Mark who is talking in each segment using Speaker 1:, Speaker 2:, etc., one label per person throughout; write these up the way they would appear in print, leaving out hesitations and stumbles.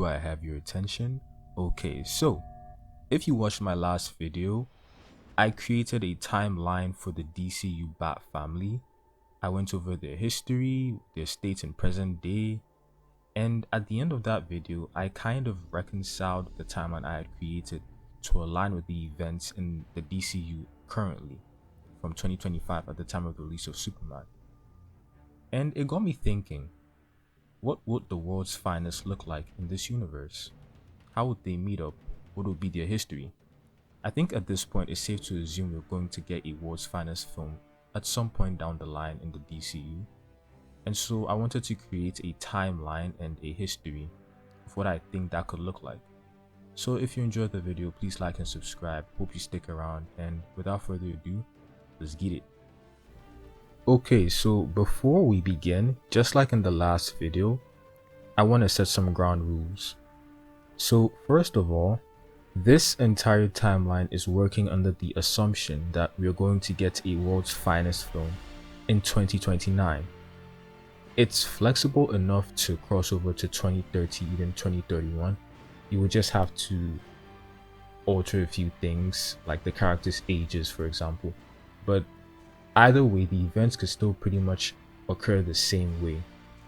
Speaker 1: do I have your attention? Okay, so if you watched my last video, I created a timeline for the DCU Bat family. I went over their history, their state in present day, and at the end of that video, I kind of reconciled the timeline I had created to align with the events in the DCU currently from 2025 at the time of the release of Superman. And it got me thinking, what would the world's finest look like in this universe? How would they meet up? What would be their history? I think at this point it's safe to assume we're going to get a world's finest film at some point down the line in the DCU. And so I wanted to create a timeline and a history of what I think that could look like. So if you enjoyed the video, please like and subscribe. Hope you stick around, and without further ado, let's get it. Okay, so before we begin, just like in the last video, I want to set some ground rules. So first of all, this entire timeline is working under the assumption that we're going to get a world's finest film in 2029. It's flexible enough to cross over to 2030, even 2031. You would just have to alter a few things, like the characters' ages, for example. But either way, the events could still pretty much occur the same way.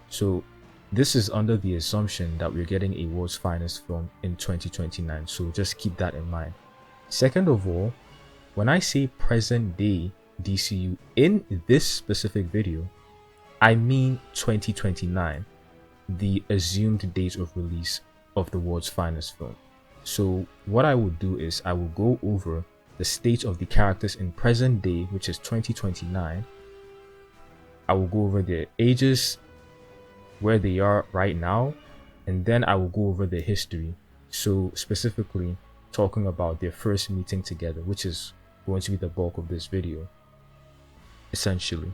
Speaker 1: So this is under the assumption that we're getting a world's finest film in 2029, so just keep that in mind. Second of all, when I say present day DCU in this specific video, I mean 2029, the assumed date of release of the world's finest film. So what I will do is I will go over the state of the characters in present day, which is 2029. I will go over their ages, where they are right now, and then I will go over their history. So specifically talking about their first meeting together, which is going to be the bulk of this video, essentially.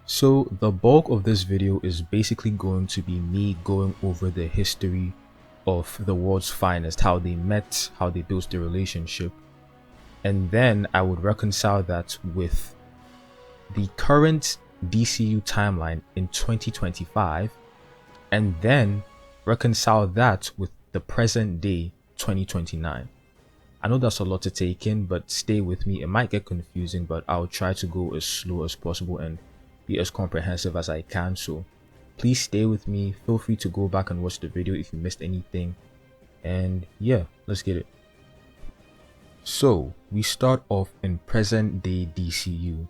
Speaker 1: So the bulk of this video is basically going to be me going over the history of the world's finest, how they met, how they built their relationship, and then I would reconcile that with the current DCU timeline in 2025, and then reconcile that with the present day 2029. I know that's a lot to take in, but stay with me. It might get confusing, but I'll try to go as slow as possible and be as comprehensive as I can. So please stay with me. Feel free to go back and watch the video if you missed anything. And yeah, let's get it. So we start off in present day DCU,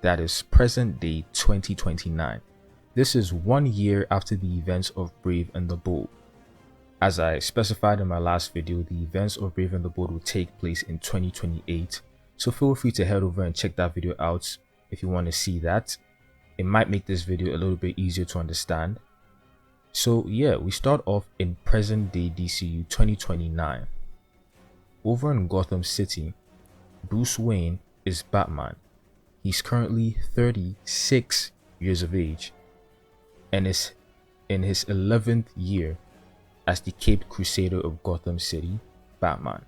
Speaker 1: that is present day 2029. This is 1 year after the events of Brave and the Bold. As I specified in my last video, the events of Brave and the Bold will take place in 2028, so feel free to head over and check that video out if you want to see that. It might make this video a little bit easier to understand. So yeah, we start off in present day DCU 2029. Over in Gotham City, Bruce Wayne is Batman. He's currently 36 years of age and is in his 11th year as the Caped Crusader of Gotham City, Batman.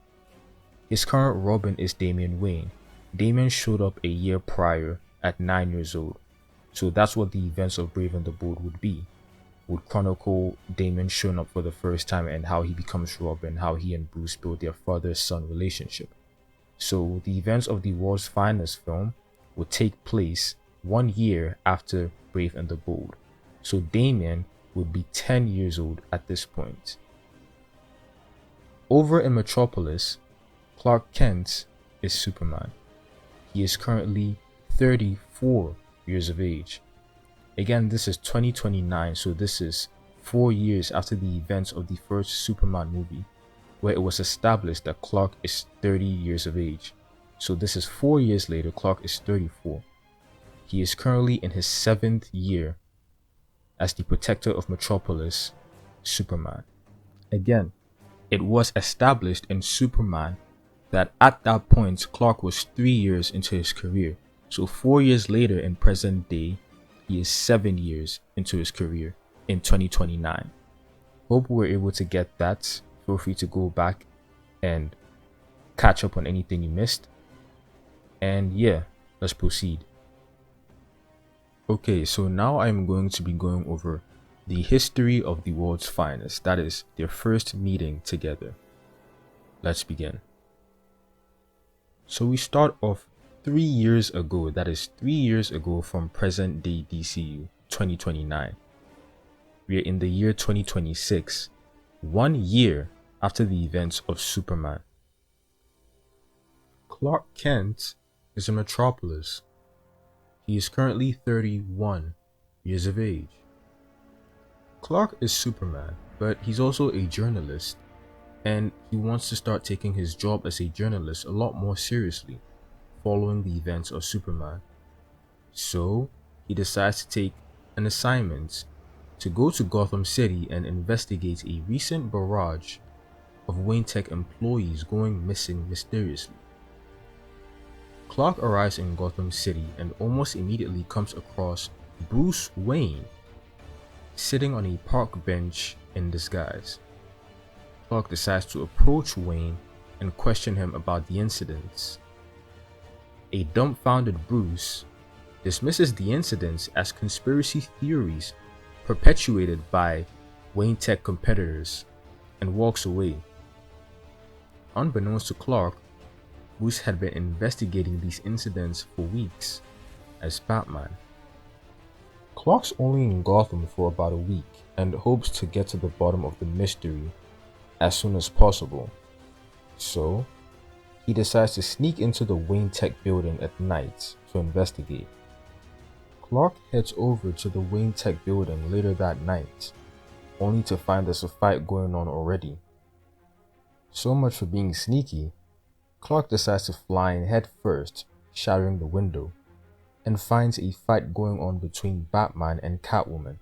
Speaker 1: His current Robin is Damian Wayne. Damian showed up a year prior at 9 years old, so that's what the events of Brave and the Bold would be. Would chronicle Damian showing up for the first time and how he becomes Robin, how he and Bruce build their father-son relationship. So the events of the world's finest film would take place 1 year after Brave and the Bold. So Damian would be 10 years old at this point. Over in Metropolis, Clark Kent is Superman. He is currently 34 years of age. Again, this is 2029, so this is 4 years after the events of the first Superman movie, where it was established that Clark is 30 years of age. So this is 4 years later, Clark is 34. He is currently in his 7th year as the protector of Metropolis, Superman. Again, it was established in Superman that at that point, Clark was 3 years into his career. So 4 years later in present day, he is 7 years into his career in 2029. Hope we're able to get that. Feel free to go back and catch up on anything you missed. And yeah, let's proceed. Okay, so now I'm going to be going over the history of the world's finest, that is, their first meeting together. Let's begin. So we start off 3 years ago, that is 3 years ago from present day DCU 2029. We are in the year 2026, 1 year after the events of Superman. Clark Kent is in Metropolis. He is currently 31 years of age. Clark is Superman, but he's also a journalist, and he wants to start taking his job as a journalist a lot more seriously following the events of Superman. So he decides to take an assignment to go to Gotham City and investigate a recent barrage of Wayne Tech employees going missing mysteriously. Clark arrives in Gotham City and almost immediately comes across Bruce Wayne sitting on a park bench in disguise. Clark decides to approach Wayne and question him about the incidents. A dumbfounded Bruce dismisses the incidents as conspiracy theories perpetuated by Wayne Tech competitors and walks away. Unbeknownst to Clark, Bruce had been investigating these incidents for weeks as Batman. Clark's only in Gotham for about a week and hopes to get to the bottom of the mystery as soon as possible. So, he decides to sneak into the Wayne Tech building at night to investigate. Clark heads over to the Wayne Tech building later that night, only to find there's a fight going on already. So much for being sneaky, Clark decides to fly in head first, shattering the window, and finds a fight going on between Batman and Catwoman.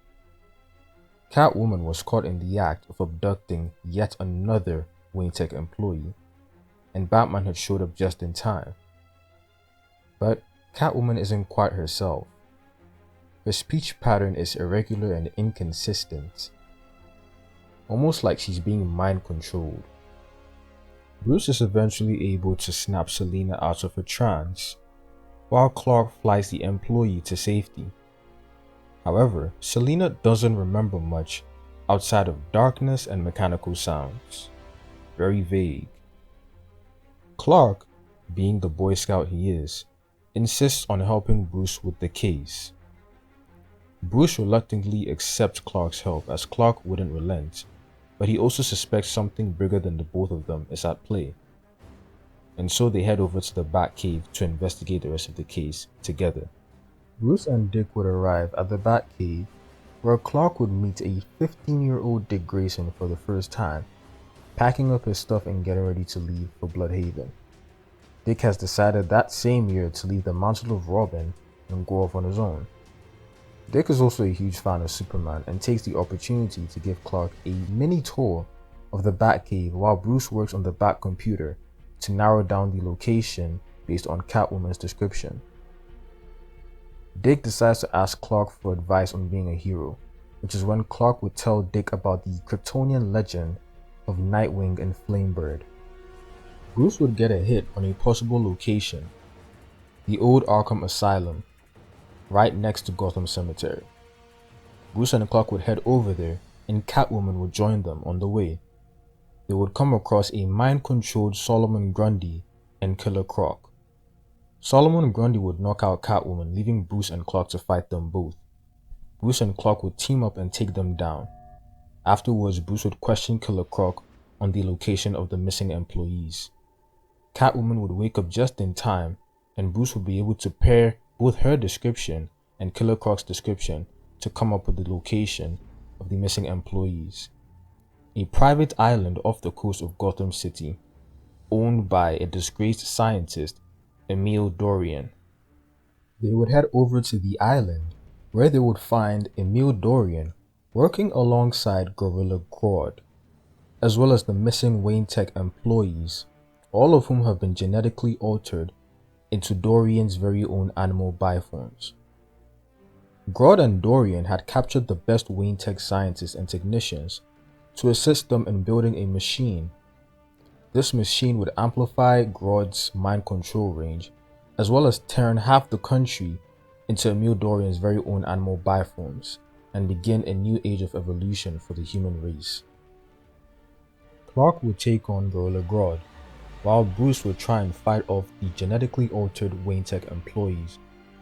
Speaker 1: Catwoman was caught in the act of abducting yet another Wayne Tech employee, and Batman had showed up just in time. But Catwoman isn't quite herself. Her speech pattern is irregular and inconsistent, almost like she's being mind controlled. Bruce is eventually able to snap Selina out of her trance, while Clark flies the employee to safety. However, Selina doesn't remember much outside of darkness and mechanical sounds. Very vague. Clark, being the Boy Scout he is, insists on helping Bruce with the case. Bruce reluctantly accepts Clark's help as Clark wouldn't relent, but he also suspects something bigger than the both of them is at play. And so they head over to the Batcave to investigate the rest of the case together. Bruce and Dick would arrive at the Batcave, where Clark would meet a 15-year-old Dick Grayson for the first time, packing up his stuff and getting ready to leave for Bloodhaven. Dick has decided that same year to leave the mantle of Robin and go off on his own. Dick is also a huge fan of Superman and takes the opportunity to give Clark a mini tour of the Batcave while Bruce works on the Bat computer to narrow down the location based on Catwoman's description. Dick decides to ask Clark for advice on being a hero, which is when Clark would tell Dick about the Kryptonian legend of Nightwing and Flamebird. Bruce would get a hit on a possible location, the old Arkham Asylum, right next to Gotham Cemetery. Bruce and Clark would head over there, and Catwoman would join them on the way. They would come across a mind-controlled Solomon Grundy and Killer Croc. Solomon Grundy would knock out Catwoman, leaving Bruce and Clark to fight them both. Bruce and Clark would team up and take them down. Afterwards, Bruce would question Killer Croc on the location of the missing employees. Catwoman would wake up just in time, and Bruce would be able to pair both her description and Killer Croc's description to come up with the location of the missing employees. A private island off the coast of Gotham City, owned by a disgraced scientist, Emil Dorian. They would head over to the island, where they would find Emil Dorian working alongside Gorilla Grodd, as well as the missing Wayne Tech employees, all of whom have been genetically altered into Dorian's very own animal bioforms. Grodd and Dorian had captured the best Wayne Tech scientists and technicians to assist them in building a machine. This machine would amplify Grodd's mind control range, as well as turn half the country into Emil Dorian's very own animal bioforms, and begin a new age of evolution for the human race. Clark would take on Gorilla Grodd, while Bruce would try and fight off the genetically altered Wayne Tech employees,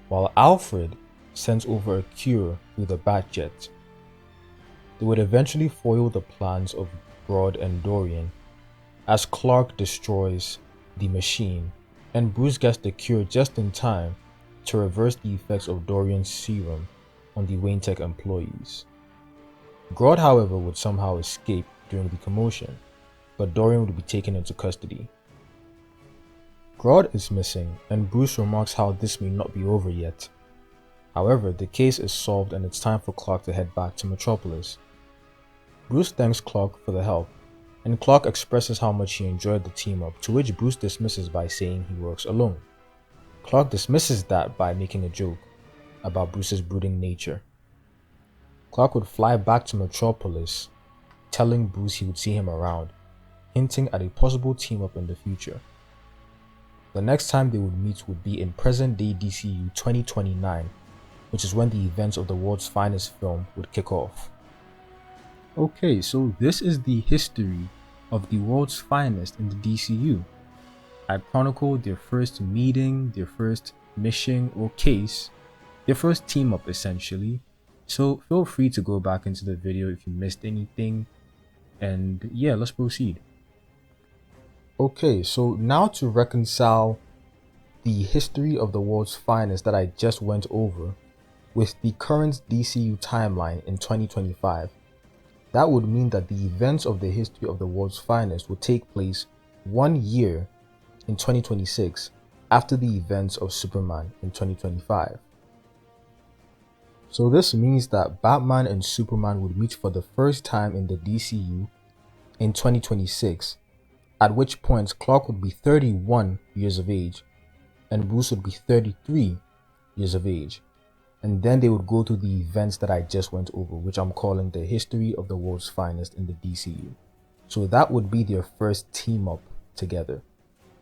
Speaker 1: while Alfred sends over a cure through the Batjet. They would eventually foil the plans of Grodd and Dorian, as Clark destroys the machine, and Bruce gets the cure just in time to reverse the effects of Dorian's serum on the Wayne Tech employees. Grodd, however, would somehow escape during the commotion, but Dorian would be taken into custody. Grodd is missing, and Bruce remarks how this may not be over yet. However, the case is solved and it's time for Clark to head back to Metropolis. Bruce thanks Clark for the help, and Clark expresses how much he enjoyed the team-up, to which Bruce dismisses by saying he works alone. Clark dismisses that by making a joke about Bruce's brooding nature. Clark would fly back to Metropolis, telling Bruce he would see him around, hinting at a possible team-up in the future. The next time they would meet would be in present-day DCU 2029, which is when the events of the world's finest film would kick off. Okay, so this is the history of the world's finest in the DCU. I chronicled their first meeting, their first mission or case, their first team-up essentially. So feel free to go back into the video if you missed anything, and yeah, let's proceed. Okay, so now to reconcile the history of the world's finest that I just went over with the current DCU timeline in 2025. That would mean that the events of the history of the world's finest would take place 1 year in 2026 after the events of Superman in 2025. So this means that Batman and Superman would meet for the first time in the DCU in 2026, at which point Clark would be 31 years of age and Bruce would be 33 years of age. And then they would go through the events that I just went over, which I'm calling the history of the world's finest in the DCU. So that would be their first team up together.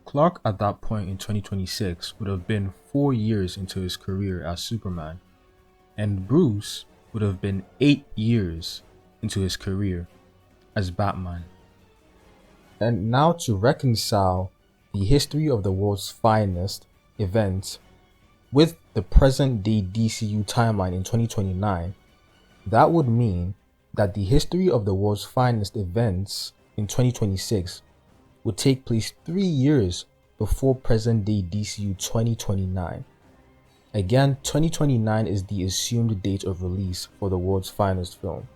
Speaker 1: Clark at that point in 2026 would have been 4 years into his career as Superman, and Bruce would have been 8 years into his career as Batman. And now to reconcile the history of the world's finest events with the present day DCU timeline in 2029, that would mean that the history of the world's finest events in 2026 would take place 3 years before present day DCU 2029. Again, 2029 is the assumed date of release for the world's finest film,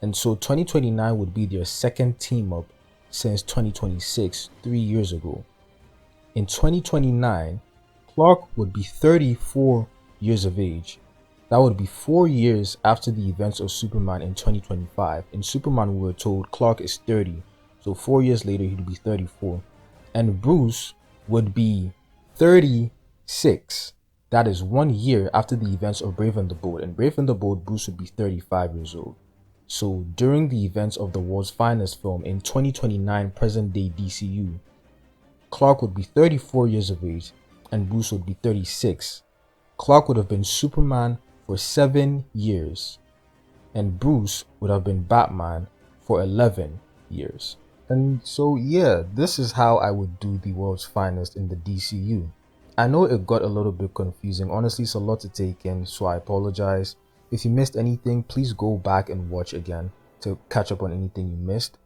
Speaker 1: and so 2029 would be their second team up since 2026, 3 years ago. In 2029, Clark would be 34 years of age. That would be 4 years after the events of Superman in 2025. In Superman, we were told Clark is 30, so 4 years later he'd be 34. And Bruce would be 36. That is 1 year after the events of Brave and the Bold. In Brave and the Bold, Bruce would be 35 years old. So during the events of the world's finest film in 2029 present day DCU, Clark would be 34 years of age and Bruce would be 36. Clark would have been Superman for 7 years and Bruce would have been Batman for 11 years. And so yeah, this is how I would do the world's finest in the DCU. I know it got a little bit confusing. Honestly, it's a lot to take in, so I apologize. If you missed anything, please go back and watch again to catch up on anything you missed.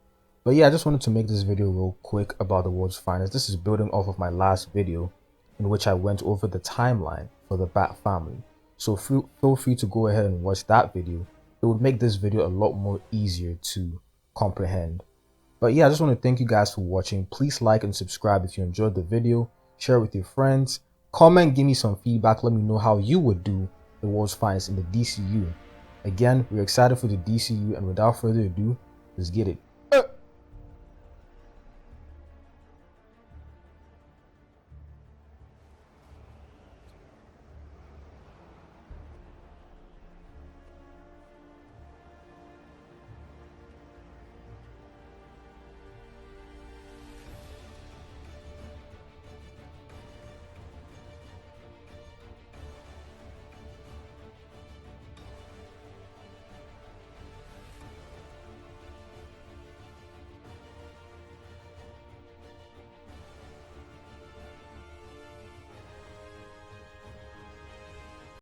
Speaker 1: But yeah, I just wanted to make this video real quick about the world's finest. This is building off of my last video in which I went over the timeline for the Bat family. So feel free to go ahead and watch that video. It would make this video a lot more easier to comprehend. But yeah, I just want to thank you guys for watching. Please like and subscribe if you enjoyed the video. Share it with your friends. Comment, give me some feedback. Let me know how you would do the world's finest in the DCU. Again, we're excited for the DCU, and without further ado, let's get it.